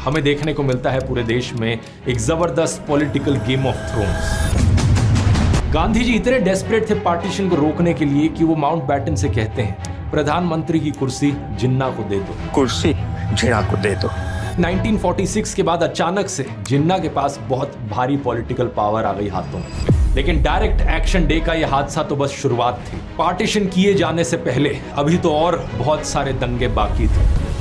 हमें देखने को मिलता है पूरे देश में एक जबरदस्त political game of thrones. Gandhi ji इतने डेस्परेट थे पार्टीशन को रोकने के लिए कि वो माउंटबैटन से कहते हैं, प्रधानमंत्री की कुर्सी जिन्ना को दे दो, कुर्सी जिन्ना को दे दो। 1946 के बाद अचानक से जिन्ना के पास बहुत भारी पॉलिटिकल पावर आ गई हाथों में। लेकिन डायरेक्ट एक्शन डे का यह हादसा तो बस शुरुआत थी। पार्टीशन किए जाने से पहले अभी तो और बहुत सारे दंगे बाकी थे।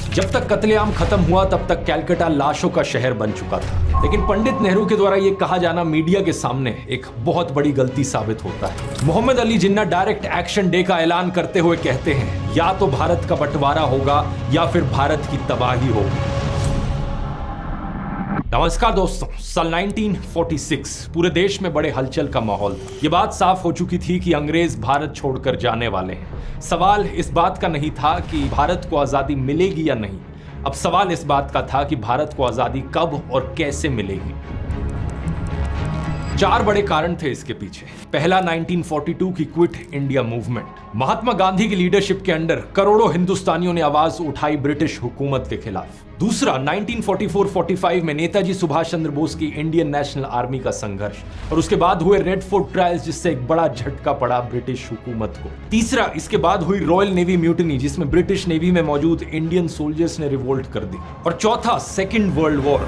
जब तक कत्लेआम खत्म हुआ तब तक कलकत्ता लाशों का शहर बन चुका था। लेकिन पंडित नेहरू के द्वारा यह कहा जाना मीडिया के सामने एक बहुत बड़ी गलती साबित होता है। Mohammad Ali Jinnah direct action day का ऐलान करते हुए कहते हैं, या तो भारत का बंटवारा होगा या फिर भारत की तबाही होगी। नमस्कार दोस्तों, साल 1946 पूरे देश में बड़े हलचल का माहौल था। ये बात साफ हो चुकी थी कि अंग्रेज भारत छोड़कर जाने वाले हैं। सवाल इस बात का नहीं था कि भारत को आजादी मिलेगी या नहीं, अब सवाल इस बात का था कि भारत को आजादी कब और कैसे मिलेगी। 4 बड़े कारण थे इसके पीछे। पहला, 1942 की quit India movement. Mahatma Gandhi की लीडरशिप के अंडर करोड़ों हिंदुस्तानियों ने आवाज उठाई ब्रिटिश हुकूमत के खिलाफ। दूसरा, 1944-45 में नेताजी सुभाष चंद्र बोस की इंडियन नेशनल आर्मी का संघर्ष और उसके बाद हुए रेड फोर्ट ट्रायल्स, जिससे एक बड़ा झटका पड़ा ब्रिटिश हुकूमत को। तीसरा, इसके बाद हुई रॉयल नेवी म्यूटिनी, जिसमें ब्रिटिश नेवी में मौजूद इंडियन सोल्जर्स ने रिवोल्ट कर दी। और चौथा, सेकेंड वर्ल्ड वॉर।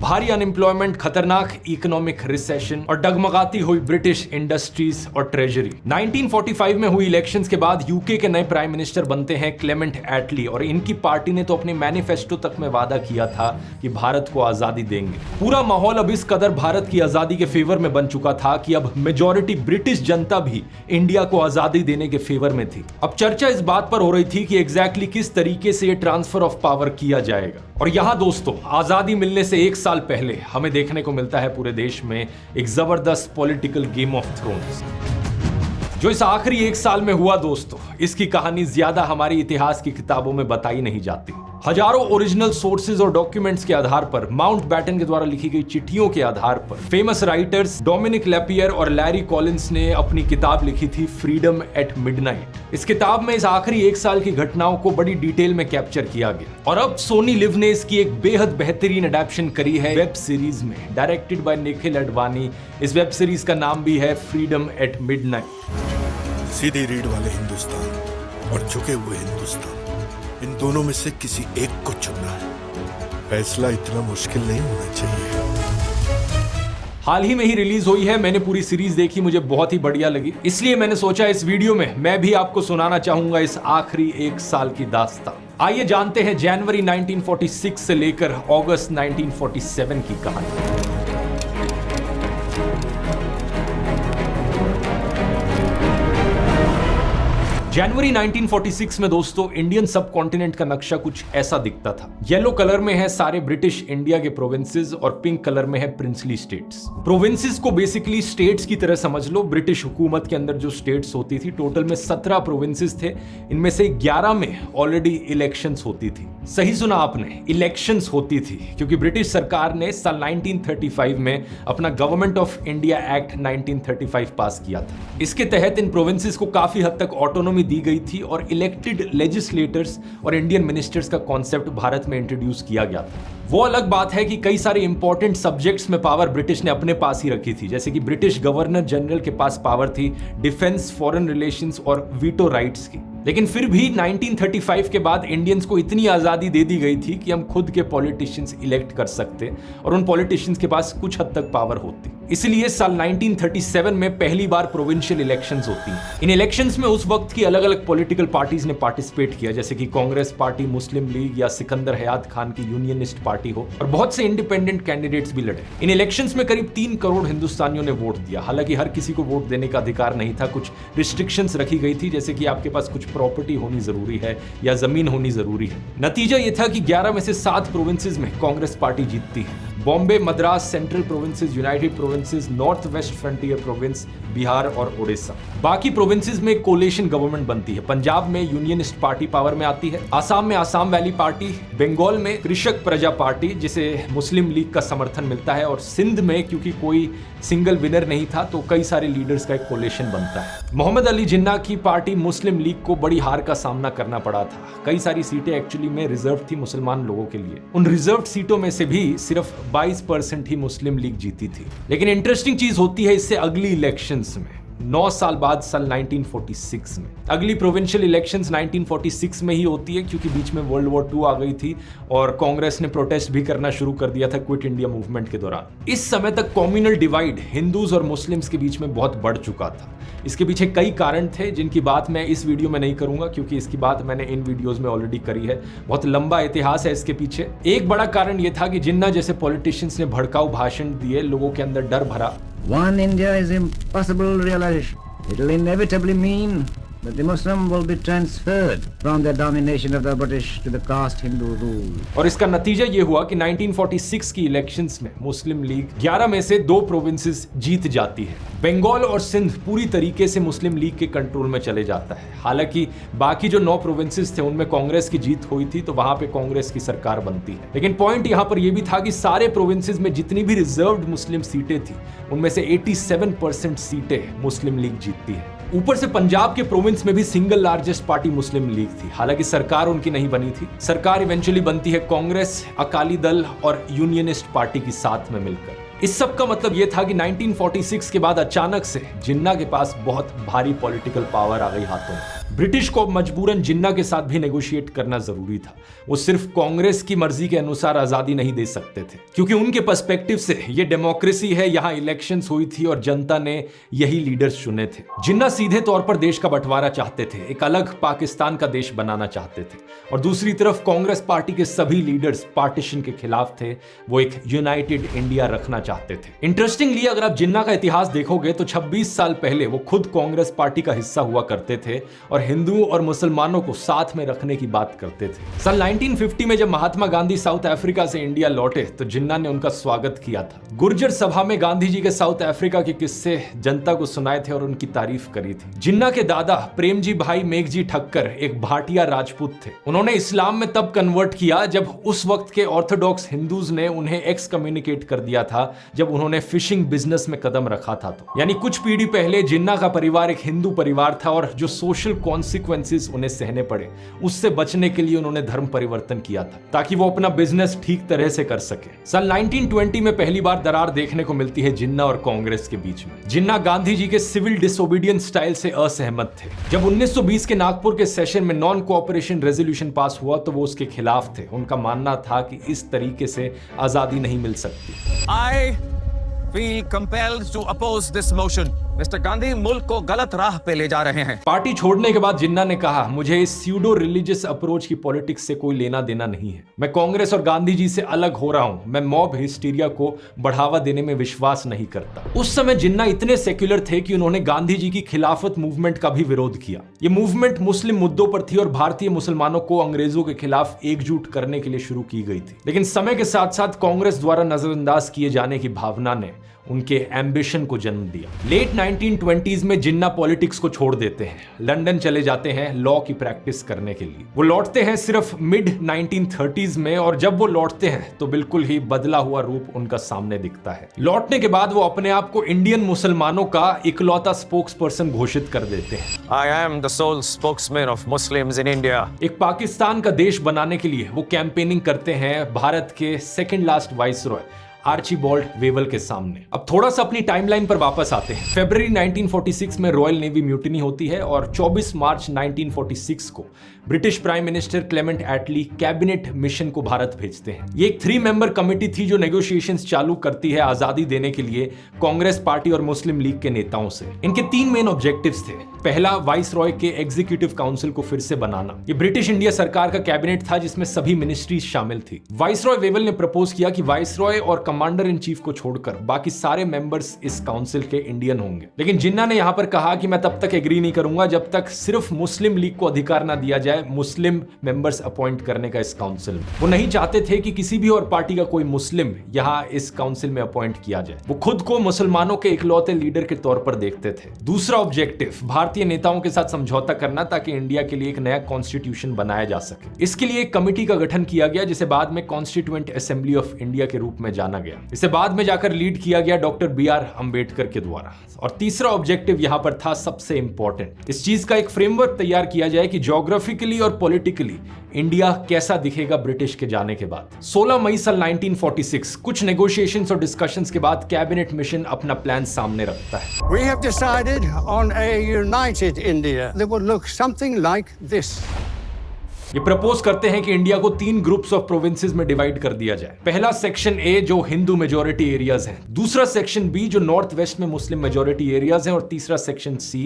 भारी अनएम्प्लॉयमेंट, खतरनाक इकोनॉमिक रिसेशन और डगमगाती हुई ब्रिटिश इंडस्ट्रीज और ट्रेजरी। 1945 में हुई इलेक्शंस के बाद यूके के नए प्राइम मिनिस्टर बनते हैं क्लेमेंट एटली, और इनकी पार्टी ने तो अपने मैनिफेस्टो तक में वादा किया था कि भारत को आजादी देंगे। पूरा माहौल अब इस कदर भारत की आजादी के फेवर में बन चुका था कि अब मेजॉरिटी ब्रिटिश जनता भी इंडिया को आजादी देने के फेवर में थी। अब चर्चा इस बात पर हो रही थी कि एग्जैक्टली किस तरीके से ये ट्रांसफर ऑफ पावर किया जाएगा। और यहां दोस्तों, आजादी मिलने से 1 साल पहले हमें देखने को मिलता है पूरे देश में एक जबरदस्त पॉलिटिकल गेम ऑफ थ्रोन्स। जो इस आखिरी 1 साल में हुआ दोस्तों, इसकी कहानी ज्यादा हमारी इतिहास की किताबों में बताई नहीं जाती। हजारों ओरिजिनल सोर्सेज और डॉक्यूमेंट्स के आधार पर, माउंटबैटन के द्वारा लिखी गई चिट्ठियों के आधार पर फेमस राइटर्स डोमिनिक लेपियर और लैरी कॉलिंस ने अपनी किताब लिखी थी फ्रीडम एट मिडनाइट। इस किताब में इस आखिरी 1 साल की घटनाओं को बड़ी डिटेल में कैप्चर किया गया। और अब सोनी लिव ने इसकी एक बेहद बेहतरीन अडैप्शन करी है वेब सीरीज में, डायरेक्टेड बाय निखिल अडवाणी। इस वेब सीरीज का नाम भी है फ्रीडम एट मिडनाइट। सीधी रीढ़ वाले हिंदुस्तान और झुके हुए हिंदुस्तान, इन दोनों में से किसी एक को चुनना है। फैसला इतना मुश्किल नहीं होना चाहिए। हाल ही में ही रिलीज हुई है, मैंने पूरी सीरीज देखी, मुझे बहुत ही बढ़िया लगी। इसलिए मैंने सोचा इस वीडियो में मैं भी आपको सुनाना चाहूंगा इस आखिरी 1 साल की दास्तान। आइए जानते हैं जनवरी 1946 से लेकर अगस्त 1947 की कहानी। जनवरी 1946 में दोस्तों, इंडियन सब कॉन्टिनेंट का नक्शा कुछ ऐसा दिखता था। येलो कलर में है सारे ब्रिटिश इंडिया के प्रोविंसेस और पिंक कलर में है प्रिंसली स्टेट्स। प्रोविंसेस को बेसिकली स्टेट्स की तरह समझ लो। ब्रिटिश हुकूमत के अंदर जो स्टेट्स होती थी, टोटल में 17 प्रोविंसेस थे। इनमें से 11 में ऑलरेडी इलेक्शंस होती थी। सही सुना आपने, इलेक्शंस होती थी, क्योंकि ब्रिटिश सरकार ने साल 1935 में अपना गवर्नमेंट ऑफ इंडिया एक्ट 1935 पास किया था। इसके तहत इन प्रोविंसेस को काफी हद तक ऑटोनॉमी दी गई थी और इलेक्टेड लेजिस्लेटर्स और इंडियन मिनिस्टर्स का कॉन्सेप्ट भारत में इंट्रोड्यूस किया गया था। वो अलग बात है कि कई सारे इंपॉर्टेंट सब्जेक्ट्स में पावर ब्रिटिश ने अपने पास ही रखी थी, जैसे कि ब्रिटिश गवर्नर जनरल के पास पावर थी डिफेंस, फॉरेन रिलेशंस और वीटो राइट्स की। लेकिन फिर भी 1935 के बाद इंडियंस को इतनी आजादी दे दी गई थी कि हम खुद के पॉलिटिशियंस इलेक्ट कर सकते और उन पॉलिटिशियंस के पास कुछ हद तक पावर होती। इसलिए साल 1937 में पहली बार प्रोविंशियल इलेक्शंस होती हैं। इन इलेक्शंस में उस वक्त की अलग अलग पॉलिटिकल पार्टीज ने पार्टिसिपेट किया, जैसे कि कांग्रेस पार्टी, मुस्लिम लीग या सिकंदर हयात खान की यूनियनिस्ट पार्टी हो, और बहुत से इंडिपेंडेंट कैंडिडेट्स भी लड़े। इन इलेक्शंस में करीब 3 करोड़ हिंदुस्तानियों ने वोट दिया। हालांकि हर किसी को वोट देने का अधिकार नहीं था, कुछ रिस्ट्रिक्शंस रखी गई थी, जैसे कि आपके पास कुछ प्रॉपर्टी होनी जरूरी है या जमीन होनी जरूरी है। नतीजा यह था कि 11 में से 7 प्रोविंसेस में कांग्रेस पार्टी जीतती है। Bombay, Madras, central provinces, United provinces, north west frontier province, Bihar और ओडिशा। बाकी प्रोविंसेस में कोलेशन गवर्नमेंट बनती है। पंजाब में यूनियनिस्ट पार्टी पावर में आती है, आसाम में आसाम वैली पार्टी, बंगाल में कृषक प्रजा पार्टी जिसे मुस्लिम लीग का समर्थन मिलता है, और सिंध में क्योंकि कोई सिंगल विनर नहीं था तो कई सारे लीडर्स का एक कोलेशन बनता है। मोहम्मद अली जिन्ना की पार्टी मुस्लिम लीग को बड़ी हार का सामना करना पड़ा था। कई सारी सीटें एक्चुअली में रिजर्व थी मुसलमान लोगों के लिए। उन रिजर्व सीटों में से भी सिर्फ 22% ही मुस्लिम लीग जीती थी। लेकिन इंटरेस्टिंग चीज होती है इससे अगली इलेक्शंस में, 9 साल बाद साल 1946 में। अगली प्रोविंशियल इलेक्शंस 1946 में ही होती है क्योंकि बीच में वर्ल्ड वॉर 2 आ गई थी और कांग्रेस ने प्रोटेस्ट भी करना शुरू कर दिया था क्विट इंडिया मूवमेंट के दौरान। इस समय तक कम्युनल डिवाइड हिंदूज और मुस्लिम्स के बीच में बहुत बढ़ चुका था। इसके पीछे कई कारण थे जिनकी बात मैं इस वीडियो में नहीं करूंगा क्योंकि इसकी बात मैंने इन वीडियोस में ऑलरेडी करी है। बहुत लंबा इतिहास है इसके पीछे। एक बड़ा कारण यह था कि जिन्ना जैसे पॉलिटिशियंस ने भड़काऊ भाषण दिए, लोगों के अंदर डर भरा। One India is impossible realization. It will inevitably mean that the Muslim will be transferred from the domination of the British to the caste Hindu rule. और इसका नतीजा ये हुआ कि 1946 की इलेक्शंस में मुस्लिम लीग 11 में से 2 प्रोविंसेस जीत जाती है। बंगाल और सिंध पूरी तरीके से मुस्लिम लीग के कंट्रोल में चले जाता है। हालांकि बाकी जो 9 प्रोविंसेस थे उनमें कांग्रेस की जीत हुई थी तो वहां पे कांग्रेस की सरकार बनती है। लेकिन पॉइंट यहां पर यह भी था कि सारे प्रोविंसेस में जितनी भी रिजर्व्ड मुस्लिम सीटें थी उनमें से 87% सीटें मुस्लिम लीग जीतती है। ऊपर से पंजाब के प्रोविंस में भी सिंगल लार्जेस्ट पार्टी मुस्लिम लीग थी। हालांकि सरकार उनकी नहीं बनी थी। सरकार इवेंचुअली बनती है कांग्रेस, अकाली दल और यूनियनिस्ट पार्टी की साथ में मिलकर। इस सब का मतलब यह था कि 1946 के बाद अचानक से जिन्ना के पास बहुत भारी पॉलिटिकल पावर आ गई हाथों में। ब्रिटिश को मजबूरन जिन्ना के साथ भी नेगोशिएट करना जरूरी था। वो सिर्फ कांग्रेस की मर्जी के अनुसार आजादी नहीं दे सकते थे क्योंकि उनके पर्सपेक्टिव से ये डेमोक्रेसी है, यहाँ इलेक्शंस हुई थी और जनता ने यही लीडर्स चुने थे। जिन्ना सीधे तौर पर देश का बंटवारा चाहते थे, एक अलग पाकिस्तान का देश बनाना चाहते थे, और दूसरी तरफ कांग्रेस पार्टी के सभी लीडर्स पार्टीशन के खिलाफ थे। वो एक यूनाइटेड इंडिया रखना चाहते थे। इंटरेस्टिंगली अगर आप जिन्ना का इतिहास देखोगे तो 26 साल पहले वो खुद कांग्रेस पार्टी का हिस्सा हुआ करते थे और हिंदुओं और मुसलमानों को साथ में रखने की बात करते थे। साल 1950 में जब महात्मा गांधी साउथ अफ्रीका से इंडिया लौटे तो जिन्ना ने उनका स्वागत किया था। गुर्जर सभा में गांधी जी के साउथ अफ्रीका के किस्से जनता को सुनाए थे और उनकी तारीफ करी थी। जिन्ना के दादा प्रेमजी भाई मेघजी ठक्कर एक भाटिया राजपूत थे। उन्होंने इस्लाम में तब कन्वर्ट किया जब उस वक्त के ऑर्थोडॉक्स हिंदूज ने उन्हें एक्स कम्युनिकेट कर दिया था जब उन्होंने फिशिंग बिजनेस में कदम रखा था। तो यानी कुछ पीढ़ी पहले जिन्ना का परिवार एक हिंदू परिवार था और जो सोशल कॉन्सिक्वेंसेस उन्हें सहने पड़े उससे बचने के लिए उन्होंने धर्म परिवर्तन किया था ताकि वो अपना बिजनेस ठीक तरह से कर सके। साल 1920 में पहली बार दरार देखने को मिलती है जिन्ना और कांग्रेस के बीच में। जिन्ना गांधी जी के सिविल डिसोबीडियंस स्टाइल से असहमत थे। जब 1920 के नागपुर के सेशन में नॉन कोऑपरेशन रेजोल्यूशन पास हुआ तो वो उसके खिलाफ थे। उनका मानना था कि इस तरीके से आजादी नहीं मिल सकती। I feel compelled to oppose this motion. Mister Gandhi मुल्क को गलत राह पे ले जा रहे हैं। पार्टी छोड़ने के बाद जिन्ना ने कहा, मुझे इस स्यूडो रिलीजियस अप्रोच की पॉलिटिक्स से कोई लेना देना नहीं है। मैं कांग्रेस और गांधी जी से अलग हो रहा हूं। मैं मॉब हिस्टीरिया को बढ़ावा देने में विश्वास नहीं करता। उस समय जिन्ना इतने सेक्युलर थे कि उन्होंने गांधी जी की खिलाफत मूवमेंट का भी विरोध किया। ये मूवमेंट मुस्लिम मुद्दों पर थी और भारतीय मुसलमानों को अंग्रेजों के खिलाफ एकजुट करने के लिए शुरू की गई थी। लेकिन समय के साथ साथ कांग्रेस द्वारा नजरअंदाज किए जाने की भावना ने उनके एम्बिशन को जन्म दिया। लेट 1920s में जिन्ना पॉलिटिक्स को छोड़ देते हैं, लंदन चले जाते हैं लॉ की प्रैक्टिस करने के लिए। वो लौटते हैं सिर्फ मिड 1930s में और जब वो लौटते हैं तो बिल्कुल ही बदला हुआ रूप उनका सामने दिखता है। लौटने के बाद वो अपने आप को इंडियन मुसलमानों का इकलौता स्पोक्स पर्सन घोषित कर देते हैं। I am the sole spokesman of Muslims in India. एक पाकिस्तान का देश बनाने के लिए वो कैंपेनिंग करते हैं भारत के second last viceroy Archibald Wavell के सामने। अब थोड़ा सा अपनी टाइमलाइन पर वापस आते हैं। फरवरी 1946 में रॉयल नेवी म्यूटिनी होती है और 24 मार्च 1946 को ब्रिटिश प्राइम मिनिस्टर क्लेमेंट एटली कैबिनेट मिशन को भारत भेजते हैं। ये एक 3 मेंबर कमेटी थी जो नेगोशिएशंस चालू करती है आजादी देने के लिए कांग्रेस पार्टी और मुस्लिम लीग के नेताओं से। इनके 3 मेन ऑब्जेक्टिव्स थे। पहला, वाइस रॉय के एग्जीक्यूटिव काउंसिल को फिर से बनाना। ये ब्रिटिश इंडिया सरकार का कैबिनेट था जिसमें सभी मिनिस्ट्रीज शामिल थी। वाइस रॉय वेवल ने प्रपोज किया कि वाइस रॉय और कमांडर इन चीफ को छोड़कर बाकी सारे मेंबर्स इस काउंसिल के इंडियन होंगे। लेकिन जिन्ना ने यहां पर कहा कि मैं तब तक एग्री नहीं करूंगा जब तक सिर्फ मुस्लिम लीग को अधिकार ना दिया जाए है मुस्लिम मेंबर्स अपॉइंट करने का इस काउंसिल में। वो नहीं चाहते थे कि किसी भी और पार्टी का कोई मुस्लिम यहाँ इस काउंसिल में अपॉइंट किया जाए। वो खुद को मुसलमानों के इकलौते लीडर के तौर पर देखते थे। दूसरा ऑब्जेक्टिव, भारतीय नेताओं के साथ समझौता करना ताकि इंडिया के लिए एक नया कॉन्स्टिट्यूशन बनाया जा सके। इसके लिए एक कमेटी का गठन किया गया जिसे बाद में कॉन्स्टिट्यूएंट असेंबली ऑफ इंडिया के रूप में जाना गया। इसे बाद में जाकर लीड किया गया डॉक्टर BR अम्बेडकर के द्वारा। और तीसरा ऑब्जेक्टिव यहां पर था सबसे इंपॉर्टेंट, इस चीज का एक फ्रेमवर्क तैयार किया जाए कि ज्योग्राफिकली और पॉलिटिकली इंडिया कैसा दिखेगा ब्रिटिश के जाने के बाद। 16 मई साल 1946 कुछ नेगोशिएशंस और डिस्कशंस के बाद कैबिनेट मिशन अपना प्लान सामने रखता है। We have decided on a united India that will look something like this. ये प्रपोज करते हैं कि इंडिया को 3 ग्रुप्स ऑफ प्रोविंसेस में डिवाइड कर दिया जाए। पहला सेक्शन ए जो हिंदू मेजॉरिटी एरियाज हैं, दूसरा सेक्शन बी जो नॉर्थ वेस्ट में मुस्लिम मेजॉरिटी एरियाज हैं, और तीसरा सेक्शन सी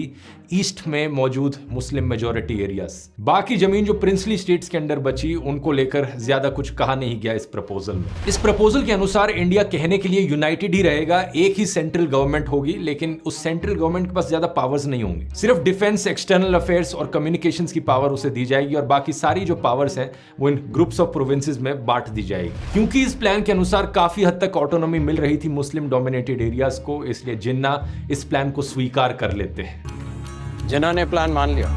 ईस्ट में मौजूद मुस्लिम मेजॉरिटी एरियाज। बाकी जमीन जो प्रिंसली स्टेट्स के अंडर बची उनको लेकर ज्यादा कुछ कहा नहीं गया इस प्रपोजल में। इस प्रपोजल के अनुसार इंडिया कहने के लिए यूनाइटेड ही रहेगा, एक ही सेंट्रल गवर्नमेंट होगी, लेकिन उस सेंट्रल गवर्नमेंट के पास ज्यादा पावर्स नहीं होंगी। सिर्फ डिफेंस, एक्सटर्नल अफेयर्स और कम्युनिकेशंस की पावर उसे दी जाएगी और बाकी सारी जो पावर्स हैं वो इन ग्रुप्स ऑफ प्रोविंसेस में बांट दी जाएगी। क्योंकि इस प्लान के अनुसार काफी हद तक ऑटोनॉमी मिल रही थी मुस्लिम डोमिनेटेड एरियाज को, इसलिए जिन्ना इस प्लान को स्वीकार कर लेते हैं। जिन्ना ने प्लान मान लिया।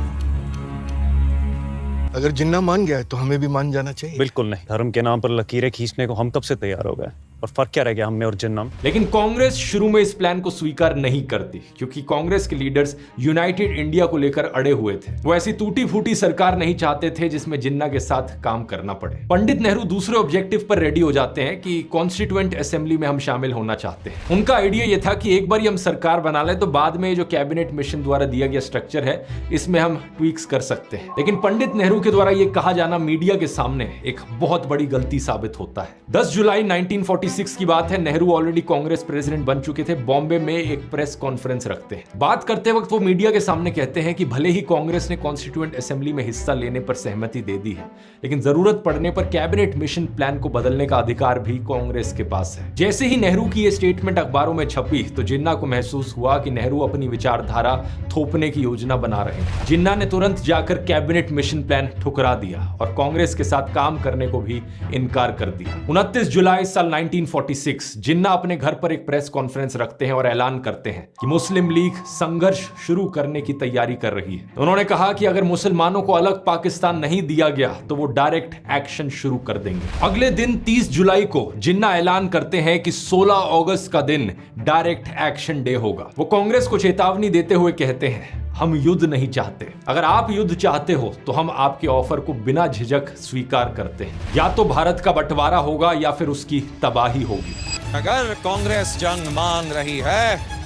अगर जिन्ना मान गया है तो हमें भी मान जाना चाहिए। बिल्कुल नहीं, धर्म के नाम पर लकीरें खींचने को हम कब से तैयार हो गए, और फर्क क्या रह गया हम में और जिन्ना में? लेकिन कांग्रेस शुरू में इस प्लान को स्वीकार नहीं करती क्योंकि कांग्रेस के लीडर्स यूनाइटेड इंडिया को लेकर अड़े हुए थे। वो ऐसी टूटी फूटी सरकार नहीं चाहते थे जिसमें जिन्ना के साथ काम करना पड़े। पंडित नेहरू दूसरे ऑब्जेक्टिव पर रेडी हो जाते हैं कि कॉन्स्टिट्यूएंट असेंबली में हम शामिल होना चाहते हैं। उनका आइडिया यह था कि एक बार हम सरकार बना ले तो बाद में जो कैबिनेट मिशन द्वारा दिया गया स्ट्रक्चर है इसमें हम ट्वीक्स कर सकते हैं। लेकिन पंडित नेहरू के द्वारा यह कहा जाना मीडिया के सामने एक बहुत बड़ी गलती साबित होता है। 10 जुलाई 1946 की बात है। नेहरू ऑलरेडी कांग्रेस प्रेसिडेंट बन चुके थे। बॉम्बे में एक प्रेस कॉन्फ्रेंस रखते हैं। बात करते वक्त वो मीडिया के सामने कहते हैं कि भले ही कांग्रेस ने कॉन्स्टिट्यूएंट असेंबली में हिस्सा लेने पर सहमति दे दी है, लेकिन जरूरत पड़ने पर कैबिनेट मिशन प्लान को बदलने का अधिकार भी कांग्रेस के पास है। जैसे ही नेहरू की ये स्टेटमेंट अखबारों में छपी तो जिन्ना को महसूस हुआ कि नेहरू अपनी विचारधारा थोपने की योजना बना रहे हैं। जिन्ना ने तुरंत जाकर कैबिनेट मिशन प्लान ठुकरा दिया और कांग्रेस के साथ काम करने को भी इनकार कर दिया। 29 जुलाई साल 1946 जिन्ना अपने घर पर एक प्रेस कॉन्फ्रेंस रखते हैं और ऐलान करते हैं कि मुस्लिम लीग संघर्ष शुरू करने की तैयारी कर रही है। उन्होंने कहा कि अगर मुसलमानों को अलग पाकिस्तान नहीं दिया गया तो वो डायरेक्ट एक्शन शुरू कर देंगे। अगले दिन 30 जुलाई को जिन्ना ऐलान करते हैं कि 16 अगस्त का दिन डायरेक्ट एक्शन डे होगा। वो कांग्रेस को चेतावनी देते हुए कहते हैं, हम युद्ध नहीं चाहते, अगर आप युद्ध चाहते हो तो हम आपके ऑफर को बिना झिझक स्वीकार करते हैं। या तो भारत का बंटवारा होगा या फिर उसकी तबाही होगी। अगर कांग्रेस जंग मान रही है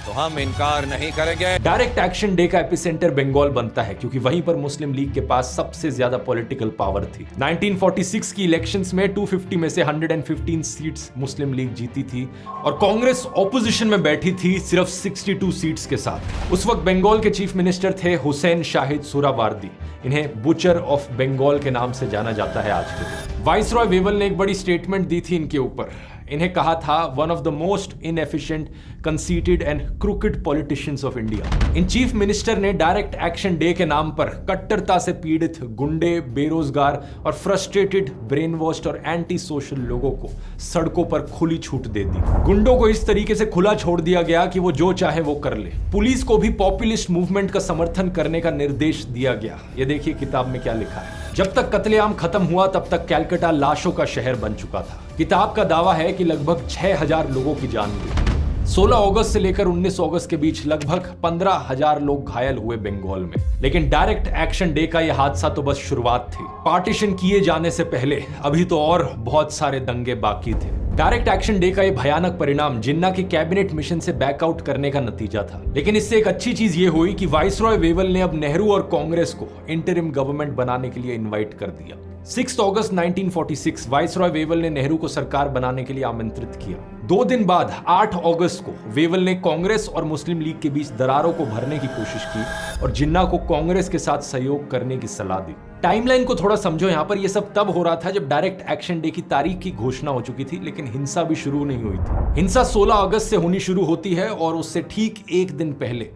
तो हम इनकार नहीं करेंगे। डायरेक्ट एक्शन डे का एपिसेंटर बंगाल बनता है क्योंकि वहीं पर मुस्लिम लीग के पास सबसे ज्यादा पॉलिटिकल पावर थी। 1946 की इलेक्शंस में 250 में से 115 सीट्स मुस्लिम लीग जीती थी और कांग्रेस ऑपोजिशन में बैठी थी सिर्फ 62 सीट्स के साथ। उस वक्त बंगाल के चीफ मिनिस्टर थे हुसैन शाहिद सुहरावार्दी। इन्हें बुचर ऑफ बंगाल के नाम से जाना जाता है आज के दिन। वाइसरॉय वेवल ने एक बड़ी स्टेटमेंट दी थी इनके ऊपर। इन्हें कहा था one of the most inefficient, conceited and crooked politicians of India. In chief minister ने डायरेक्ट एक्शन डे के नाम पर कट्टरता से पीड़ित गुंडे, बेरोजगार और फ्रस्ट्रेटेड, ब्रेन वॉश्ड और एंटी सोशल लोगों को सड़कों पर खुली छूट दे दी। गुंडों को इस तरीके से खुला छोड़ दिया गया कि वो जो चाहे वो कर ले। पुलिस को भी पॉपुलिस्ट मूवमेंट का समर्थन करने का निर्देश दिया गया। ये देखिए किताब में क्या लिखा है। जब तक कत्लेआम खत्म हुआ तब तक कैलकाटा लाशों का शहर बन चुका था। किताब का दावा है कि लगभग 6000 लोगों की जान गई। 16 अगस्त से लेकर 19 अगस्त के बीच लगभग 15,000 लोग घायल हुए बंगाल में। लेकिन डायरेक्ट एक्शन डे का यह हादसा तो बस शुरुआत थी। पार्टीशन किए जाने से पहले अभी तो और बहुत सारे दंगे बाकी थे। डायरेक्ट एक्शन डे का यह भयानक परिणाम जिन्ना के कैबिनेट मिशन से बैकआउट करने का नतीजा था। लेकिन इससे एक अच्छी चीज ये हुई कि वाइसरॉय वेवल ने अब नेहरू और कांग्रेस को इंटरिम गवर्नमेंट बनाने के लिए इनवाइट कर दिया। 6 अगस्त 1946 वाइसरॉय वेवल ने नेहरू को सरकार बनाने के लिए आमंत्रित किया। 2 दिन बाद 8 अगस्त को वेवल ने कांग्रेस और मुस्लिम लीग के बीच दरारों को भरने की कोशिश की और जिन्ना को कांग्रेस के साथ सहयोग करने की सलाह दी। टाइमलाइन को थोड़ा समझो। यहाँ पर यह सब तब हो रहा था जब डायरेक्ट एक्शन डे की तारीख की घोषणा हो चुकी थी, लेकिन हिंसा भी शुरू नहीं हुई थी। हिंसा 16 अगस्त से होनी शुरू होती है और उससे ठीक एक दिन पहले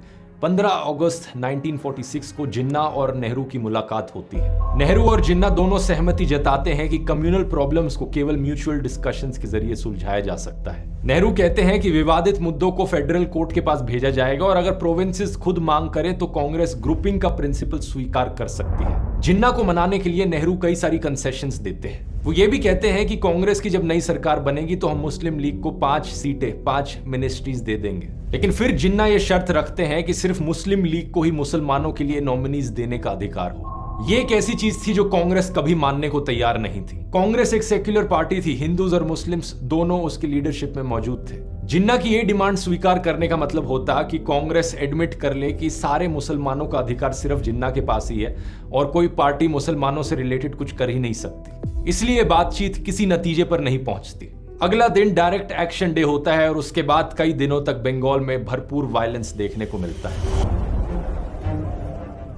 15 अगस्त 1946 को जिन्ना और नेहरू की मुलाकात होती है। नेहरू और जिन्ना दोनों सहमति जताते हैं कि कम्युनल प्रॉब्लम्स को केवल म्यूचुअल डिस्कशंस के जरिए सुलझाया जा सकता है। नेहरू कहते हैं कि विवादित मुद्दों को फेडरल कोर्ट के पास भेजा जाएगा और अगर प्रोविंसेस खुद मांग करें तो कांग्रेस ग्रुपिंग का प्रिंसिपल स्वीकार कर सकती है। जिन्ना को मनाने के लिए नेहरू कई सारी कंसेशंस देते हैं। वो ये भी कहते हैं कि कांग्रेस की जब नई सरकार बनेगी तो हम मुस्लिम लीग को 5 सीटें 5 मिनिस्ट्रीज दे देंगे। लेकिन फिर जिन्ना ये शर्त रखते हैं कि सिर्फ मुस्लिम लीग को ही मुसलमानों के लिए नॉमिनीज देने का अधिकार हो। ये एक ऐसी चीज थी जो कांग्रेस कभी मानने को तैयार नहीं थी। कांग्रेस एक सेक्युलर पार्टी थी, हिंदूज और मुस्लिम्स दोनों उसकी लीडरशिप में मौजूद थे। जिन्ना की ये डिमांड स्वीकार करने का मतलब होता कि कांग्रेस एडमिट कर ले कि सारे मुसलमानों का अधिकार सिर्फ जिन्ना के पास ही है और कोई पार्टी मुसलमानों से रिलेटेड कुछ कर ही नहीं सकती। इसलिए बातचीत किसी नतीजे पर नहीं पहुंचती। अगला दिन डायरेक्ट एक्शन डे होता है और उसके बाद कई दिनों तक बंगाल में भरपूर वायलेंस देखने को मिलता है।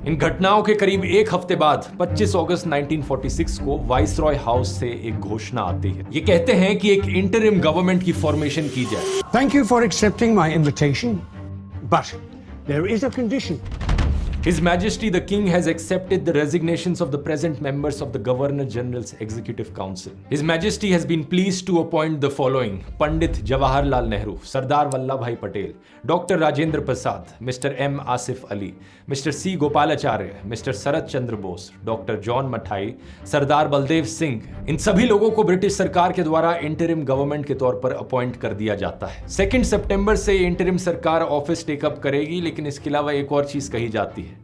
इन घटनाओं के करीब एक हफ्ते बाद 25 अगस्त 1946 को वाइसरॉय हाउस से एक घोषणा आती है। ये कहते हैं कि एक इंटरिम गवर्नमेंट की फॉर्मेशन की जाए। Thank you for accepting my invitation, but there is a condition. His Majesty the King has accepted the resignations of the present members of the Governor General's Executive Council. His Majesty has been pleased to appoint the following: Pandit Jawaharlal Nehru, Sardar Vallabhbhai Patel, Dr. Rajendra Prasad, Mr. M. Asif Ali, Mr. C. Gopalacharya, Mr. Sarat Chandra Bose, Dr. John Mathai, सरदार बलदेव सिंह। इन सभी लोगों को British सरकार के द्वारा interim government के तौर पर appoint कर दिया जाता है। 2 सितंबर से इंटरिम सरकार ऑफिस टेकअप करेगी, लेकिन इसके अलावा एक और चीज कही जाती है।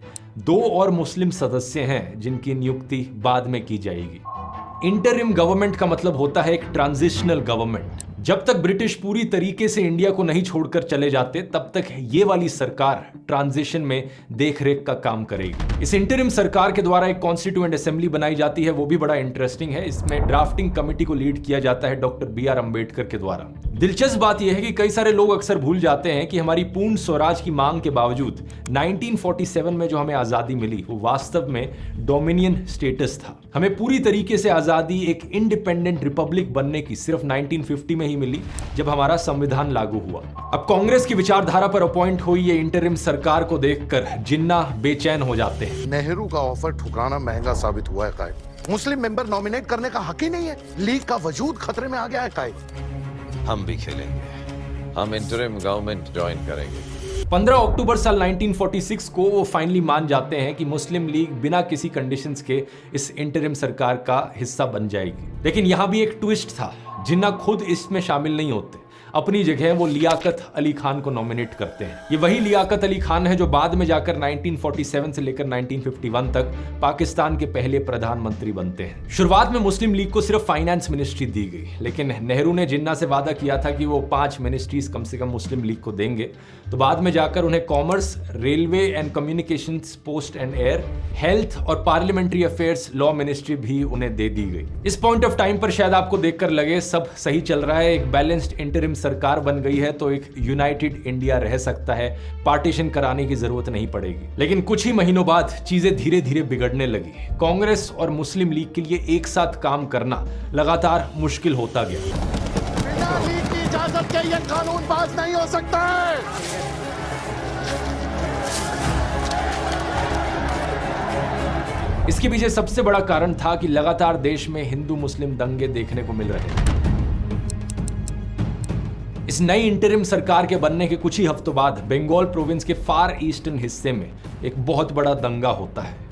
2 और मुस्लिम सदस्य हैं जिनकी नियुक्ति बाद में की जाएगी। इंटरिम गवर्नमेंट का मतलब होता है एक ट्रांजिशनल गवर्नमेंट। जब तक ब्रिटिश पूरी तरीके से इंडिया को नहीं छोड़कर चले जाते तब तक ये वाली सरकार ट्रांजिशन में देखरेख का काम करेगी। इस इंटरिम सरकार के द्वारा एक कॉन्स्टिट्यूएंट असेंबली बनाई जाती है, वो भी बड़ा इंटरेस्टिंग है। इसमें ड्राफ्टिंग कमेटी को लीड किया जाता है डॉक्टर B.R. अम्बेडकर के द्वारा। दिलचस्प बात यह है कि कई सारे लोग अक्सर भूल जाते हैं कि हमारी पूर्ण स्वराज की मांग के बावजूद 1947 में जो हमें आजादी मिली वो वास्तव में डोमिनियन स्टेटस था। हमें पूरी तरीके से आजादी एक इंडिपेंडेंट रिपब्लिक बनने की सिर्फ 1950 में ही मिली, जब हमारा संविधान लागू हुआ। अब कांग्रेस की विचारधारा पर अपॉइंट हुई ये इंटरिम सरकार को देखकर जिन्ना बेचैन हो जाते हैं। नेहरू का ऑफर ठुकराना महंगा साबित हुआ है कायद। मुस्लिम मेंबर नॉमिनेट करने का हक ही नहीं है। लीग का वजूद खतरे में आ गया है कायद। हम भी खेलेंगे, हम इंटरिम गवर्नमेंट ज्वाइन करेंगे। 15 अक्टूबर साल 1946 को वो फाइनली मान जाते हैं कि मुस्लिम लीग बिना किसी कंडीशंस के इस इंटरिम सरकार का हिस्सा बन जाएगी। लेकिन यहां भी एक ट्विस्ट था। जिन्ना खुद इसमें शामिल नहीं होते, अपनी जगह वो लियाकत अली खान को नॉमिनेट करते हैं। ये वही लियाकत अली खान है जो बाद में जाकर 1947 से लेकर 1951 तक पाकिस्तान के पहले प्रधानमंत्री बनते हैं। शुरुआत में मुस्लिम लीग को सिर्फ फाइनेंस मिनिस्ट्री दी गई, लेकिन नेहरू ने जिन्ना से वादा किया था कि वो 5 मिनिस्ट्रीज कम से कम मुस्लिम लीग को देंगे, तो बाद में जाकर उन्हें commerce, railway and communications, post and air, health और पार्लियामेंट्री अफेयर्स, लॉ मिनिस्ट्री भी उन्हें दे दी गई। इस पॉइंट ऑफ टाइम पर शायद आपको देखकर लगे सब सही चल रहा है, एक बैलेंस्ड इंटरिम सरकार बन गई है तो एक यूनाइटेड इंडिया रह सकता है, पार्टीशन कराने की जरूरत नहीं पड़ेगी। लेकिन कुछ ही महीनों बाद चीजें धीरे धीरे बिगड़ने लगी। कांग्रेस और मुस्लिम लीग के लिए एक साथ काम करना लगातार मुश्किल होता गया। बिना लीग की इजाजत के ये कानून पास नहीं हो सकता है। इसके पीछे सबसे बड़ा कारण था कि लगातार देश में हिंदू मुस्लिम दंगे देखने को मिल रहे थे। इस नई इंटरिम सरकार के बनने के कुछ ही हफ्तों बाद बंगाल प्रोविंस के फार ईस्टर्न हिस्से में एक बहुत बड़ा दंगा होता है।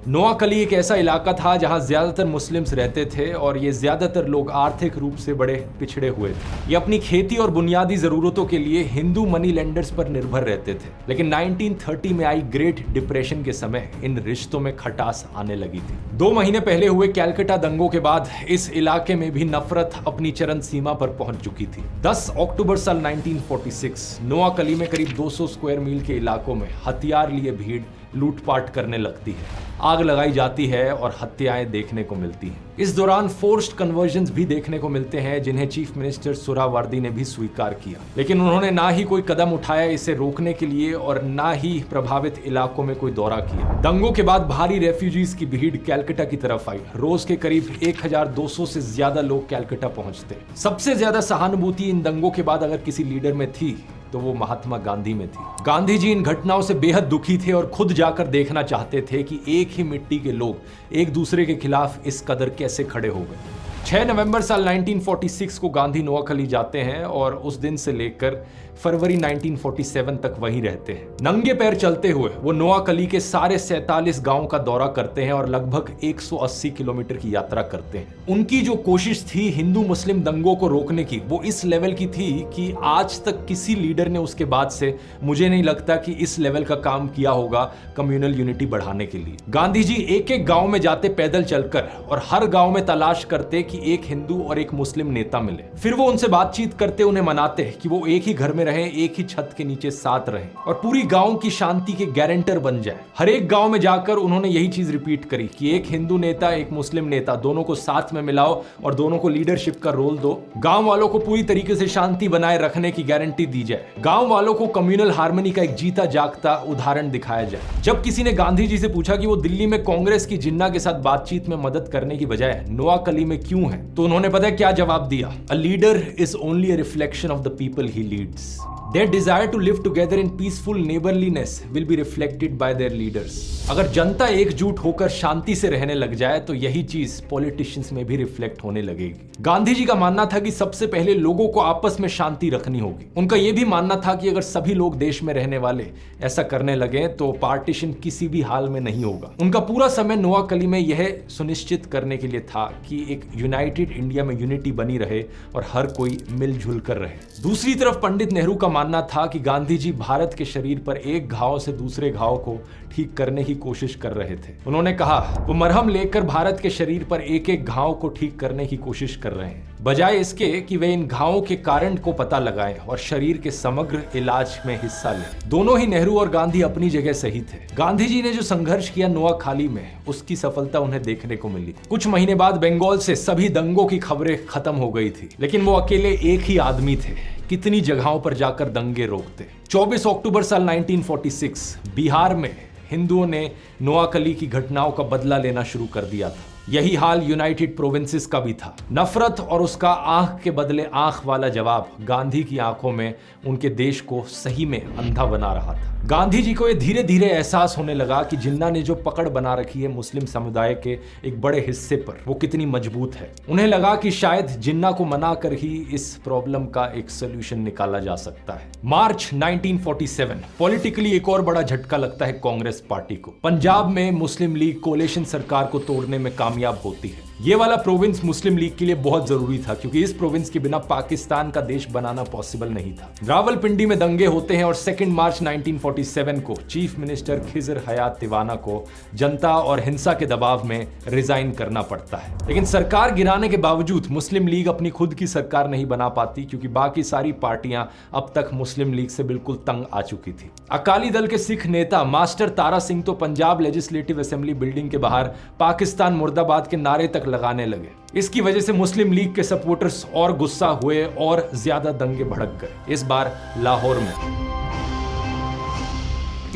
नोआखली एक ऐसा इलाका था जहां ज्यादातर मुस्लिम्स रहते थे और ये ज्यादातर लोग आर्थिक रूप से बड़े पिछड़े हुए थे। ये अपनी खेती और बुनियादी जरूरतों के लिए हिंदू मनी लेंडर्स पर निर्भर रहते थे। लेकिन 1930 में आई ग्रेट डिप्रेशन के समय इन रिश्तों में खटास आने लगी थी। 2 महीने पहले हुए कैलकाटा दंगों के बाद इस इलाके में भी नफरत अपनी चरम सीमा पर पहुंच चुकी थी। 10 अक्टूबर साल 1946 नोआखली में करीब 200 स्क्वायर मील के इलाकों में हथियार लिए भीड़ लूटपाट करने लगती है, आग लगाई जाती है और हत्याएं देखने को मिलती हैं। इस दौरान फोर्स्ड कन्वर्जन्स भी देखने को मिलते हैं जिन्हें चीफ मिनिस्टर सुहरावर्दी ने भी स्वीकार किया, लेकिन उन्होंने ना ही कोई कदम उठाया इसे रोकने के लिए और ना ही प्रभावित इलाकों में कोई दौरा किया। दंगों के बाद भारी रेफ्यूजीज की भीड़ कैलकाटा की तरफ आई। रोज के करीब 1200 से ज्यादा लोग कैलकाटा पहुंचते। सबसे ज्यादा सहानुभूति इन दंगों के बाद अगर किसी लीडर में थी तो वो महात्मा गांधी में थी। गांधी जी इन घटनाओं से बेहद दुखी थे और खुद जाकर देखना चाहते थे कि एक ही मिट्टी के लोग एक दूसरे के खिलाफ इस कदर कैसे खड़े हो गए। 6 नवंबर साल 1946 को गांधी नोआखली जाते हैं और उस दिन से लेकर फरवरी 1947 तक वहीं रहते हैं। नंगे पैर चलते हुए वो नोआखली के सारे 47 गांव का दौरा करते हैं और लगभग 180 किलोमीटर की यात्रा करते हैं। उनकी जो कोशिश थी हिंदू मुस्लिम दंगों को रोकने की, वो इस लेवल की थी कि आज तक किसी लीडर ने उसके बाद से मुझे नहीं लगता कि इस लेवल का काम किया होगा कम्युनल यूनिटी बढ़ाने के लिए। गांधी जी एक एक गांव में जाते पैदल चलकर और हर गांव में तलाश करते कि एक हिंदू और एक मुस्लिम नेता मिले। फिर वो उनसे बातचीत करते, उन्हें मनाते कि वो एक ही घर में रहे, एक ही छत के नीचे साथ रहे और पूरी गांव की शांति के गारंटर बन जाए। हर एक गांव में जाकर उन्होंने यही चीज रिपीट करी कि एक हिंदू नेता एक मुस्लिम नेता दोनों को साथ में मिलाओ और दोनों को लीडरशिप का रोल दो। गांव वालों को पूरी तरीके से शांति बनाए रखने की गारंटी दी जाए। गांव वालों को कम्युनल हार्मनी का एक जीता जागता उदाहरण दिखाया जाए। जब किसी ने गांधी जी से पूछा कि वो दिल्ली में कांग्रेस की जिन्ना के साथ बातचीत में मदद करने की बजाय नोआखली में क्यों है, तो उन्होंने पता है क्या जवाब दिया? A leader is only a reflection of the people he leads. Their desire to live together in peaceful neighborliness will be reflected by their leaders. अगर जनता एकजुट होकर शांति से रहने लग जाए तो यही चीज पॉलिटिशियंस में भी रिफ्लेक्ट होने लगेगी। गांधी जी का मानना था कि सबसे पहले लोगों को आपस में शांति रखनी होगी। उनका यह भी मानना था कि अगर सभी लोग देश में रहने वाले ऐसा करने लगे तो पार्टीशन किसी भी हाल में नहीं होगा। उनका पूरा समय नोआखली में यह सुनिश्चित करने के लिए था कि एक यूनाइटेड इंडिया में यूनिटी बनी रहे और हर कोई मिलजुल कर रहे। दूसरी तरफ पंडित नेहरू का मानना था कि गांधी जी भारत के शरीर पर एक घाव से दूसरे घाव को ठीक करने की कोशिश कर रहे थे। उन्होंने कहा वो मरहम लेकर भारत के शरीर पर एक एक घाव को ठीक करने की कोशिश कर रहे हैं, बजाय इसके कि वे इन घावों के कारण को पता लगाएं और शरीर के समग्र इलाज में हिस्सा लें। दोनों ही नेहरू और गांधी अपनी जगह सही थे। गांधी जी ने जो संघर्ष किया नोआखली में, उसकी सफलता उन्हें देखने को मिली। कुछ महीने बाद बंगाल से सभी दंगों की खबरें खत्म हो गई थी, लेकिन वो अकेले एक ही आदमी थे, कितनी जगहों पर जाकर दंगे रोकते। 24 अक्टूबर साल 1946 बिहार में हिंदुओं ने नोआखली की घटनाओं का बदला लेना शुरू कर दिया था। यही हाल यूनाइटेड प्रोविंसेस का भी था। नफरत और उसका आंख के बदले आंख वाला जवाब गांधी की आंखों में उनके देश को सही में अंधा बना रहा था। गांधी जी को यह धीरे धीरे एहसास होने लगा कि जिन्ना ने जो पकड़ बना रखी है मुस्लिम समुदाय के एक बड़े हिस्से पर, वो कितनी मजबूत है। उन्हें लगा कि शायद जिन्ना को मना कर ही इस प्रॉब्लम का एक सोल्यूशन निकाला जा सकता है। मार्च 1947 पॉलिटिकली एक और बड़ा झटका लगता है कांग्रेस पार्टी को। पंजाब में मुस्लिम लीग कोalition सरकार को तोड़ने में कामयाब होती है। ये वाला प्रोविंस मुस्लिम लीग के लिए बहुत जरूरी था, क्योंकि इस प्रोविंस के बिना पाकिस्तान का देश बनाना पॉसिबल नहीं था। रावलपिंडी में दंगे होते हैं और 2 मार्च 1947 को चीफ मिनिस्टर खिजर हयात तिवाना को जनता और हिंसा के दबाव में रिजाइन करना पड़ता है। लेकिन सरकार गिराने के बावजूद मुस्लिम लीग अपनी खुद की सरकार नहीं बना पाती, क्योंकि बाकी सारी पार्टियां अब तक मुस्लिम लीग से बिल्कुल तंग आ चुकी थी। अकाली दल के सिख नेता मास्टर तारा सिंह तो पंजाब लेजिस्लेटिव असेंबली बिल्डिंग के बाहर पाकिस्तान मुर्दाबाद के नारे तक लगाने लगे। इसकी वजह से मुस्लिम लीग के सपोर्टर्स और गुस्सा हुए और ज्यादा दंगे भड़क गए, इस बार लाहौर में।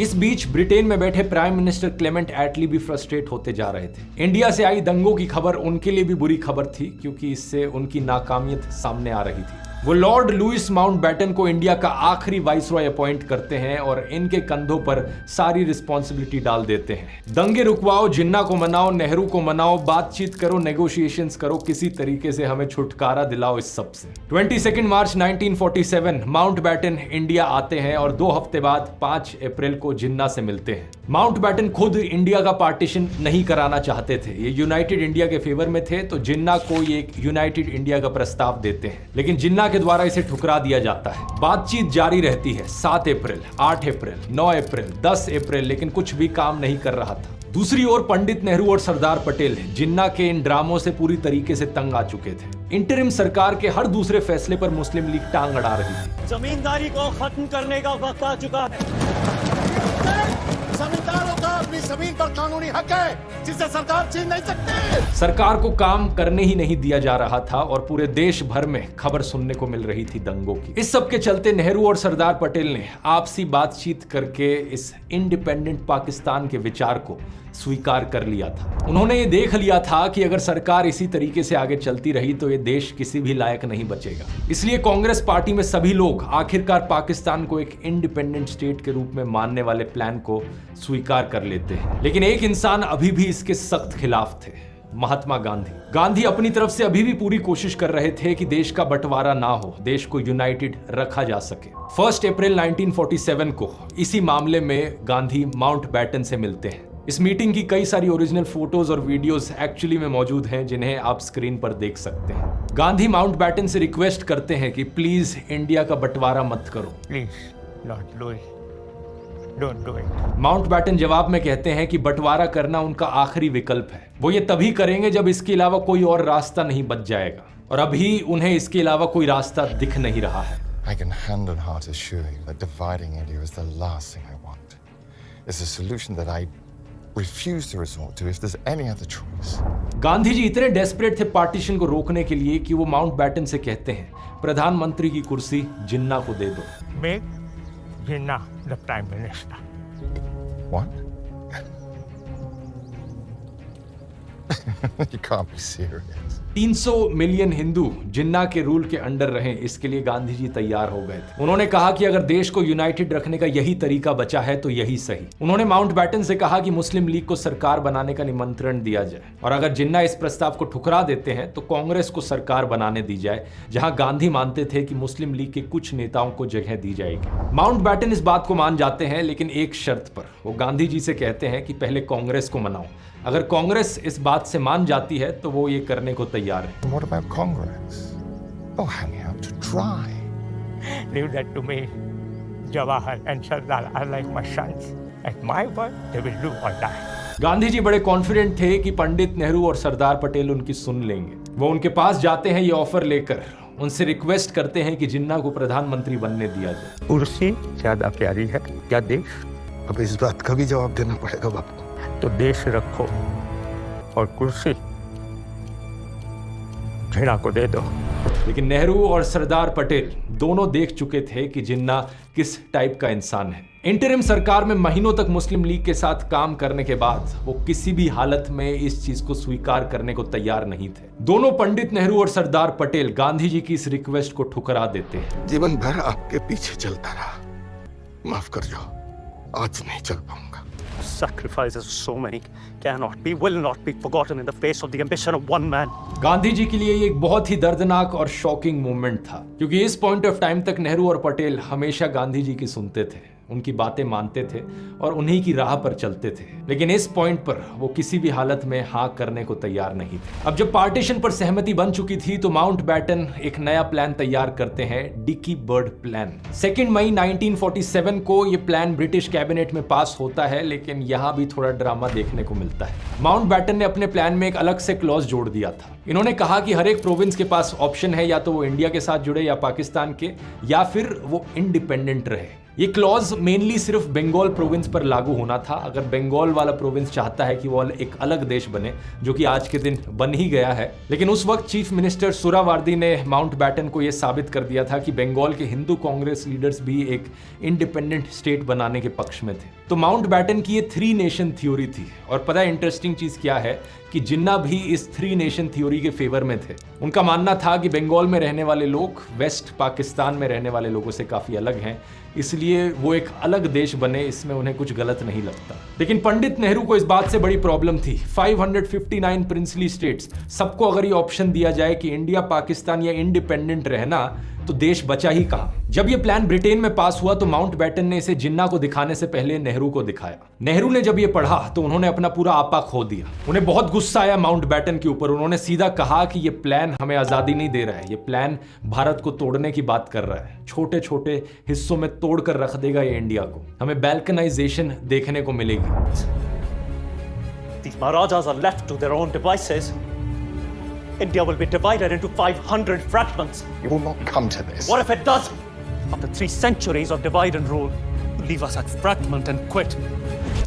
इस बीच ब्रिटेन में बैठे प्राइम मिनिस्टर क्लेमेंट एटली भी फ्रस्ट्रेट होते जा रहे थे। इंडिया से आई दंगों की खबर उनके लिए भी बुरी खबर थी, क्योंकि इससे उनकी नाकामियत सामने आ रही थी। वो लॉर्ड लुइस माउंटबेटन को इंडिया का आखिरी वाइसरॉय अपॉइंट करते हैं और इनके कंधों पर सारी रिस्पॉन्सिबिलिटी डाल देते हैं। दंगे रुकवाओ, जिन्ना को मनाओ, नेहरू को मनाओ, बातचीत करो, नेगोशिएशंस करो, किसी तरीके से हमें छुटकारा दिलाओ इस सब से। 22 मार्च 1947 माउंटबेटन इंडिया आते हैं और 2 हफ्ते बाद 5 अप्रैल को जिन्ना से मिलते हैं। माउंटबेटन खुद इंडिया का पार्टीशन नहीं कराना चाहते थे, ये यूनाइटेड इंडिया के फेवर में थे, तो जिन्ना को ये एक यूनाइटेड इंडिया का प्रस्ताव देते हैं, लेकिन जिन्ना के द्वारा इसे ठुकरा दिया जाता है। बातचीत जारी रहती है 7 अप्रैल, 8 अप्रैल, 9 अप्रैल, 10 अप्रैल, लेकिन कुछ भी काम नहीं कर रहा था। दूसरी ओर पंडित नेहरू और सरदार पटेल जिन्ना के इन ड्रामों से पूरी तरीके से तंग आ चुके थे। इंटरिम सरकार के हर दूसरे फैसले पर मुस्लिम लीग टांग अड़ा रही थी। जमींदारी को खत्म करने का वक्त आ चुका है। जमींदारों का अपनी जमीन पर कानूनी हक है, जिसे सरकार छीन नहीं सकती। सरकार को काम करने ही नहीं दिया जा रहा था और पूरे देश भर में खबर सुनने को मिल रही थी दंगों की। इस सब के चलते नेहरू और सरदार पटेल ने आपसी बातचीत करके इस इंडिपेंडेंट पाकिस्तान के विचार को स्वीकार कर लिया था। उन्होंने ये देख लिया था कि अगर सरकार इसी तरीके से आगे चलती रही तो ये देश किसी भी लायक नहीं बचेगा। इसलिए कांग्रेस पार्टी में सभी लोग आखिरकार पाकिस्तान को एक इंडिपेंडेंट स्टेट के रूप में मानने वाले प्लान को स्वीकार कर लेते हैं। लेकिन एक इंसान अभी भी इसके सख्त खिलाफ थे, महात्मा गांधी। गांधी अपनी तरफ से अभी भी पूरी कोशिश कर रहे थे कि देश का बंटवारा ना हो, देश को यूनाइटेड रखा जा सके। 1 अप्रैल 1947 को इसी मामले में गांधी माउंटबेटन से मिलते हैं। इस मीटिंग की कई सारी ओरिजिनल फोटोज और वीडियोस एक्चुअली में मौजूद हैं, जिन्हें आप स्क्रीन पर देख सकते हैं। गांधी माउंटबेटन से रिक्वेस्ट करते हैं कि प्लीज इंडिया का बंटवारा मत करो। Please, Lord Louis, don't do it. Mountbatten जवाब में कहते हैं कि बंटवारा करना उनका आखिरी विकल्प है। वो ये तभी करेंगे जब इसके अलावा कोई और रास्ता नहीं बच जाएगा, और अभी उन्हें इसके अलावा कोई रास्ता दिख नहीं रहा है। I can hand on heart assure you that dividing India is the last thing I want. It's a solution that I refuse to resort to if there's any other choice. Gandhi ji इतने डेस्परेट थे partition को रोकने के लिए कि वो Mountbatten से कहते हैं, प्रधानमंत्री की कुर्सी जिन्ना को दे दो। Make Jinnah the Prime Minister. What? You can't be serious. 300 million Hindu Jinnah के रूल के अंडर रहें, इसके लिए गांधी जी तैयार हो गए थे। उन्होंने कहा कि अगर देश को यूनाइटेड रखने का यही तरीका बचा है तो यही सही। उन्होंने माउंटबेटन से कहा कि मुस्लिम लीग को सरकार बनाने का निमंत्रण दिया जाए, और अगर जिन्ना इस प्रस्ताव को ठुकरा देते हैं तो कांग्रेस को सरकार बनाने दी जाए, जहां गांधी मानते थे कि मुस्लिम लीग के कुछ नेताओं को जगह दी जाएगी। माउंटबेटन इस बात को मान जाते हैं, लेकिन एक शर्त पर। वो गांधी जी से कहते हैं कि पहले कांग्रेस को मनाओ, अगर कांग्रेस इस बात से मान जाती है तो वो ये करने को तैयार है। What about Congress? They'll hang out to dry. Leave that to me. Jawahar and Sardar are like my sons. At my word, they will do or die. Gandhi ji बड़े कॉन्फिडेंट थे कि पंडित नेहरू और सरदार पटेल उनकी सुन लेंगे। वो उनके पास जाते हैं ये ऑफर लेकर, उनसे रिक्वेस्ट करते हैं कि जिन्ना को प्रधानमंत्री बनने दिया जाए। कुर्सी ज्यादा प्यारी है क्या देश? अब इस बात का भी जवाब देना पड़ेगा बापू। तो देश रखो और कुर्सी जिन्ना को दे दो। लेकिन नेहरू और सरदार पटेल दोनों देख चुके थे कि जिन्ना किस टाइप का इंसान है। इंटरिम सरकार में महीनों तक मुस्लिम लीग के साथ काम करने के बाद वो किसी भी हालत में इस चीज को स्वीकार करने को तैयार नहीं थे। दोनों पंडित नेहरू और सरदार पटेल गांधी जी की इस रिक्वेस्ट को ठुकरा देते हैं। जीवन भर आपके पीछे चलता रहा, माफ कर जाओ, आज नहीं चल पाऊंगा। Sacrifices of so many cannot be, will not be forgotten in the face of the ambition of one man. Gandhi ji के लिए ये एक बहुत ही दर्दनाक और शॉकिंग मूवमेंट था, क्योंकि इस पॉइंट ऑफ टाइम तक नेहरू और पटेल हमेशा गांधी जी की सुनते थे, उनकी बातें मानते थे और उन्हीं की राह पर चलते थे। लेकिन इस पॉइंट पर वो किसी भी हालत में हाँ करने को तैयार नहीं थे। अब जब पार्टीशन पर सहमति बन चुकी थी तो माउंटबेटन एक नया प्लान तैयार करते हैं, डिकी बर्ड प्लान। 2 मई 1947 को ये प्लान ब्रिटिश कैबिनेट में पास होता है, लेकिन यहाँ भी थोड़ा ड्रामा देखने को मिलता है। माउंटबेटन ने अपने प्लान में एक अलग से क्लॉज जोड़ दिया था। इन्होंने कहा कि हर एक प्रोविंस के पास ऑप्शन है, या तो वो इंडिया के साथ जुड़े या पाकिस्तान के, या फिर वो इंडिपेंडेंट रहे। ये क्लॉज मेनली सिर्फ बंगाल प्रोविंस पर लागू होना था। अगर बंगाल वाला प्रोविंस चाहता है कि वो एक अलग देश बने, जो कि आज के दिन बन ही गया है, लेकिन उस वक्त चीफ मिनिस्टर सुहरावर्दी ने माउंटबेटन को यह साबित कर दिया था कि बंगाल के हिंदू कांग्रेस लीडर्स भी एक इंडिपेंडेंट स्टेट बनाने के पक्ष में थे। तो माउंटबेटन की ये 3 नेशन थ्योरी थी। और पता है इंटरेस्टिंग चीज क्या है कि जिन्ना भी इस 3 नेशन थ्योरी के फेवर में थे। उनका मानना था कि बंगाल में रहने वाले लोग वेस्ट पाकिस्तान में रहने वाले लोगों से काफी अलग हैं, इसलिए वो एक अलग देश बने, इसमें उन्हें कुछ गलत नहीं लगता। लेकिन पंडित नेहरू को इस बात से बड़ी प्रॉब्लम थी। 559 प्रिंसली स्टेट्स, सबको अगर ये ऑप्शन दिया जाए कि इंडिया, पाकिस्तान या इंडिपेंडेंट रहना, तो देश बचा ही कहां। जब ये प्लान ब्रिटेन में पास हुआ तो माउंटबेटन ने इसे जिन्ना को दिखाने से पहले नेहरू को दिखाया। नेहरू ने जब ये पढ़ा तो उन्होंने अपना पूरा आपा खो दिया। उन्हें बहुत गुस्सा आया माउंटबेटन के ऊपर। उन्होंने सीधा कहा कि ये प्लान हमें आजादी नहीं दे रहा है, ये प्लान भारत को तोड़ने की बात कर रहा है, छोटे छोटे हिस्सों में तोड़कर रख देगा ये इंडिया को, हमें बैल्कनाइजेशन देखने को मिलेगी। These Maharajas are left to their own devices. India will be divided into 500 fragments. It will not come to this. What if it does? After 3 centuries of divide and rule, you leave us at fragment and quit.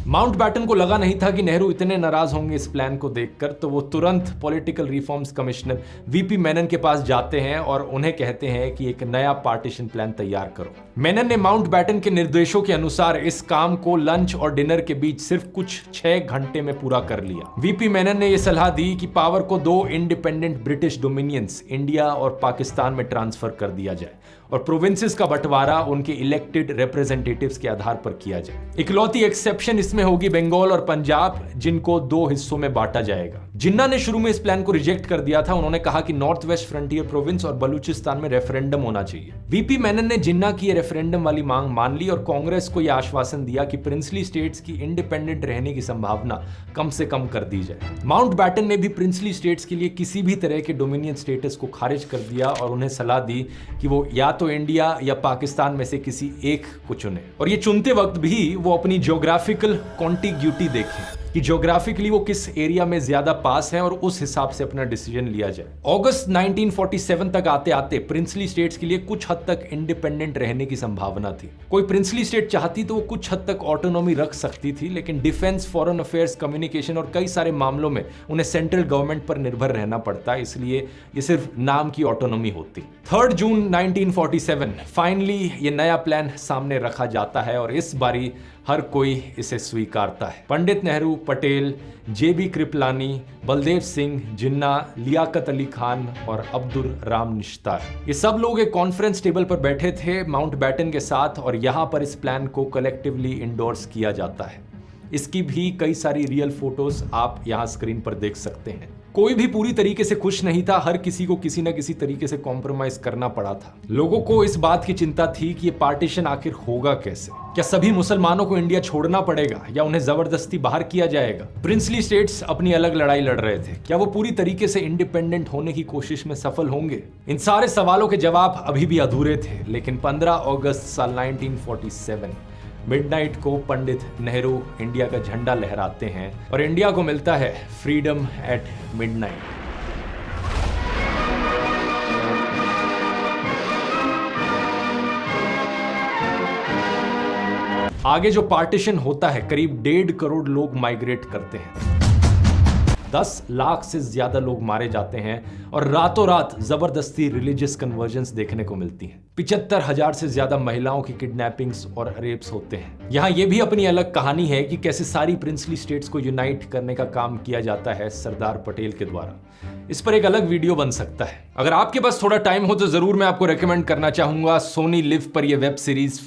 Mountbatten को लगा नहीं था कि नेहरू इतने नाराज होंगे इस plan को देखकर, तो वो तुरंत political reforms commissioner VP Menon के पास जाते हैं और उन्हें कहते हैं कि एक नया पार्टीशन प्लान तैयार करो। मेनन ने माउंटबैटन के निर्देशों के अनुसार इस काम को लंच और डिनर के बीच सिर्फ कुछ 6 घंटे में पूरा कर लिया। वीपी मेनन ने यह सलाह दी कि पावर को 2 इंडिपेंडेंट ब्रिटिश डोमिनियंस इंडिया और पाकिस्तान में ट्रांसफर कर दिया जाए और प्रोविंसेस का बंटवारा उनके इलेक्टेड रिप्रेजेंटेटिव्स के आधार पर किया जाए। इकलौती एक्सेप्शन इसमें होगी बंगाल और पंजाब, जिनको 2 हिस्सों में बांटा जाएगा। जिन्ना ने शुरू में इस प्लान को रिजेक्ट कर दिया था। उन्होंने कहा कि नॉर्थ वेस्ट फ्रंटियर प्रोविंस और बलूचिस्तान में रेफरेंडम होना चाहिए। वीपी मेनन ने जिन्ना की रेफरेंडम वाली मांग मान ली और कांग्रेस को यह आश्वासन दिया कि प्रिंसली स्टेट्स की इंडिपेंडेंट रहने की संभावना कम से कम कर दी जाए। माउंटबैटन ने भी प्रिंसली स्टेट्स के लिए किसी भी तरह के डोमिनियन स्टेटस को खारिज कर दिया और उन्हें सलाह दी कि वो या तो इंडिया या पाकिस्तान में से किसी एक को चुने, और ये चुनते वक्त भी वो अपनी ज्योग्राफिकल कॉन्टिग्यूटी देखें कि ज्योग्राफिकली वो किस एरिया में ज्यादा पास है और उस हिसाब से अपना डिसीजन लिया जाए। अगस्त 1947 तक आते आते प्रिंसली स्टेट्स के लिए कुछ हद तक इंडिपेंडेंट रहने की संभावना थी। कोई प्रिंसली स्टेट चाहती तो वो कुछ हद तक ऑटोनॉमी रख सकती थी, लेकिन डिफेंस, फॉरेन अफेयर्स, कम्युनिकेशन और कई सारे मामलों में उन्हें सेंट्रल गवर्नमेंट पर निर्भर रहना पड़ता, इसलिए ये सिर्फ नाम की ऑटोनॉमी होती। 3 जून 1947 फाइनली ये नया प्लान सामने रखा जाता है और इस बारी हर कोई इसे स्वीकारता है। पंडित नेहरू, पटेल, जेबी कृपलानी, बलदेव सिंह, जिन्ना, लियाकत अली खान और अब्दुल राम निश्तार, ये सब लोग एक कॉन्फ्रेंस टेबल पर बैठे थे माउंटबैटन के साथ और यहां पर इस प्लान को कलेक्टिवली इंडोर्स किया जाता है। इसकी भी कई सारी रियल फोटोज आप यहां स्क्रीन पर देख सकते हैं। कोई भी पूरी तरीके से खुश नहीं था, हर किसी को किसी न किसी तरीके से कॉम्प्रोमाइज करना पड़ा था। लोगों को इस बात की चिंता थी कि ये पार्टीशन आखिर होगा कैसे। क्या सभी मुसलमानों को इंडिया छोड़ना पड़ेगा या उन्हें जबरदस्ती बाहर किया जाएगा? प्रिंसली स्टेट्स अपनी अलग लड़ाई लड़ रहे थे, क्या वो पूरी तरीके से इंडिपेंडेंट होने की कोशिश में सफल होंगे? इन सारे सवालों के जवाब अभी भी अधूरे थे, लेकिन 15 अगस्त साल 1947 मिडनाइट को पंडित नेहरू इंडिया का झंडा लहराते हैं और इंडिया को मिलता है फ्रीडम एट मिडनाइट। आगे जो पार्टीशन होता है, करीब 1.5 करोड़ लोग माइग्रेट करते हैं, 10 लाख से ज्यादा लोग मारे जाते हैं और रातों रात जबरदस्ती रिलीजियस कन्वर्जन्स देखने को मिलती हैं। 75,000 से ज्यादा महिलाओं की किडनैपिंग्स और रेप्स होते हैं। यहाँ ये भी अपनी अलग कहानी है कि कैसे सारी प्रिंसली स्टेट्स को यूनाइट करने का काम किया जाता है सरदार पटेल के द्वारा। इस पर एक अलग वीडियो बन सकता है। अगर आपके पास थोड़ा टाइम हो तो जरूर मैं आपको रेकमेंड करना चाहूंगा सोनी लिव पर यह वेब सीरीज